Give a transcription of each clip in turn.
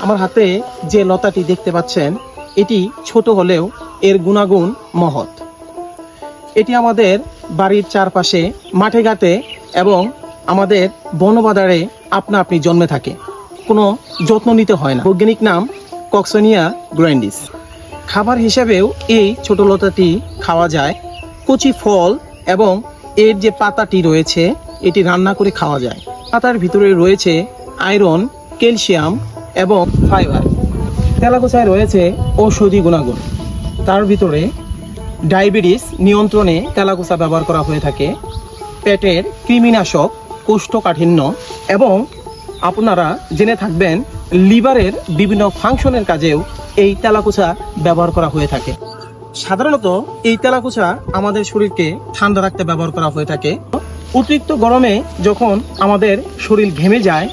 আমার হাতে যে লতাটি দেখতে পাচ্ছেন এটি ছোট হলেও এর গুণাগুণ মহৎ। এটি আমাদের বাড়ির চারপাশে মাঠে ঘাটে এবং আমাদের বনবাদারে আপনা আপনি জন্মে থাকে, কোনো যত্ন নিতে হয় না। বৈজ্ঞানিক নাম কক্সনিয়া গ্র্যান্ডিস। খাবার হিসেবেও এই ছোট লতাটি খাওয়া যায়। কচি ফল এবং এর যে পাতাটি রয়েছে এটি রান্না করে খাওয়া যায়। পাতার ভিতরে রয়েছে আয়রন, ক্যালসিয়াম এবং ফাইবার। তেলাকুচায় রয়েছে ঔষধি গুণাগুণ। তার ভিতরে ডায়াবেটিস নিয়ন্ত্রণে তেলাকুচা ব্যবহার করা হয়ে থাকে। পেটের কৃমিনাশক, কোষ্ঠকাঠিন্য এবং আপনারা জেনে থাকবেন লিভারের বিভিন্ন ফাংশনের কাজেও এই তেলাকুচা ব্যবহার করা হয়ে থাকে। সাধারণত এই তেলাকুচা আমাদের শরীরকে ঠান্ডা রাখতে ব্যবহার করা হয়ে থাকে। অতিরিক্ত গরমে যখন আমাদের শরীর ঘেমে যায়,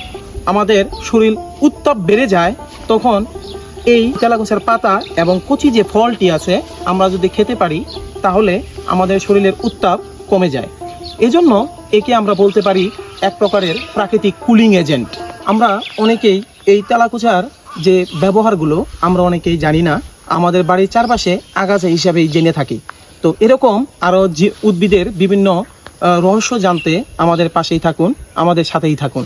আমাদের শরীর উত্তাপ বেড়ে যায়, তখন এই তেলাকুচার পাতা এবং কচি যে ফলটি আছে আমরা যদি খেতে পারি তাহলে আমাদের শরীরের উত্তাপ কমে যায়। এজন্য একে আমরা বলতে পারি এক প্রকারের প্রাকৃতিক কুলিং এজেন্ট। আমরা অনেকেই এই তেলাকুচার যে ব্যবহারগুলো আমরা অনেকেই জানি না, আমাদের বাড়ির চারপাশে আগাছা হিসাবেই জেনে থাকি। তো এরকম আরও যে উদ্ভিদের বিভিন্ন রহস্য জানতে আমাদের পাশেই থাকুন, আমাদের সাথেই থাকুন।